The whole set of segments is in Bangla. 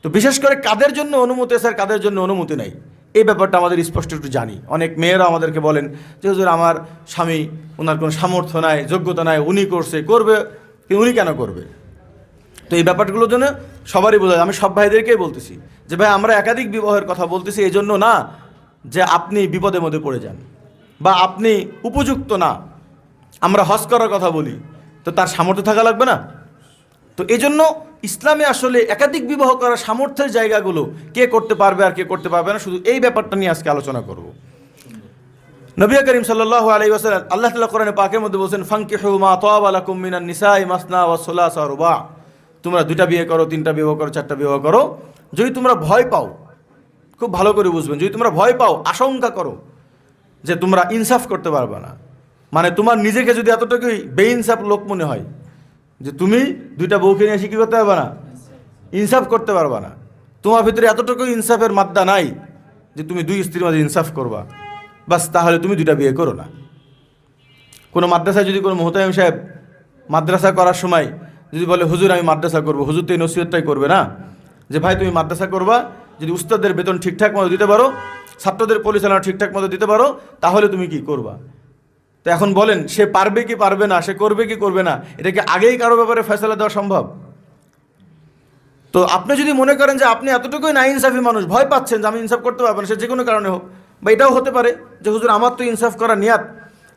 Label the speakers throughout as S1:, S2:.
S1: তো বিশেষ করে কাদের জন্য অনুমতি আছে আর কাদের জন্য অনুমতি নাই, এই ব্যাপারটা আমাদের স্পষ্ট একটু জানি। অনেক মেয়েরা আমাদেরকে বলেন যে হুজুর আমার স্বামী, ওনার কোনো সামর্থ্য নাই, যোগ্যতা নাই, উনি করবে, উনি কেন করবে? তো এই ব্যাপারগুলোর জন্য সবারই বোঝা যায়। আমি সব ভাইদেরকেই বলতেছি যে ভাই, আমরা একাধিক বিবাহের কথা বলতেছি এই জন্য না যে আপনি বিপদের মধ্যে পড়ে যান বা আপনি উপযুক্ত না। আমরা হজ করার কথা বলি, তো তার সামর্থ্য থাকা লাগবে না? তো এই জন্য ইসলামে আসলে একাধিক বিবাহ করার সামর্থ্যের জায়গাগুলো কে করতে পারবে আর কে করতে পারবে না, শুধু এই ব্যাপারটা নিয়ে আজকে আলোচনা করব। নবী করিম সাল্লাল্লাহু আলাইহি ওয়াসাল্লাম আল্লাহ তাআলা কোরআনে পাকের মধ্যে বলেন, ফানকিহু মা তাবা লাকুম মিনান নিসাই মাসনা ওয়া সুলাসা ওয়া রুবা। তোমরা 2টা বিয়ে করো, 3টা বিবাহ করো, 4টা বিবাহ করো, যদি তোমরা ভয় পাও, খুব ভালো করে বুঝবেন, যদি তোমরা ভয় পাও, আশঙ্কা করো যে তোমরা ইনসাফ করতে পারবে না, মানে তোমার নিজেকে যদি এতটুকুই বেইনসাফ লোক মনে হয় যে তুমি 2টা বউকে নিয়ে এসে কী করতে পারবে না, ইনসাফ করতে পারবে না, তোমার ভিতরে এতটুকু ইনসাফের মাত্রা নাই যে তুমি 2 স্ত্রীর মাঝে ইনসাফ করবা, বাস তাহলে তুমি 2টা বিয়ে করো না। কোনো মাদ্রাসায় যদি কোনো মোহতামিম সাহেব মাদ্রাসা করার সময় যদি বলে হুজুর আমি মাদ্রাসা করবো, হুজুর তো এই নসিহতটাই করবে না যে ভাই তুমি মাদ্রাসা করবা, যদি উস্তাদদের বেতন ঠিকঠাক মতো দিতে পারো, ছাত্রদের পরিচালনা ঠিকঠাক মতো দিতে পারো, তাহলে তুমি কি করবা। তো এখন বলেন, সে পারবে কি পারবে না, সে করবে কি করবে না, এটাকে আগেই কারো ব্যাপারে ফয়সালা দেওয়া সম্ভব? তো আপনি যদি মনে করেন যে আপনি এতটুকুই না ইনসাফি মানুষ, ভয় পাচ্ছেন যে আমি ইনসাফ করতে পারবো না, সে যে কোনো কারণে হোক, বা এটাও হতে পারে যে হুজুর আমার তো ইনসাফ করার নিয়াত,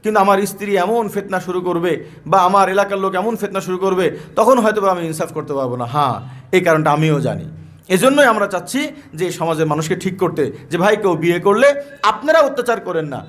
S1: কিন্তু আমার স্ত্রী এমন ফিতনা শুরু করবে বা আমার এলাকার লোক এমন ফিতনা শুরু করবে, তখন হয়তো আমি ইনসাফ করতে পারবো না। হ্যাঁ, এই কারণটা আমিও জানি। এজন্যই আমরা চাচ্ছি যে সমাজের মানুষকে ঠিক করতে, যে ভাই কেউ বিয়ে করলে আপনারা অত্যাচার করেন না,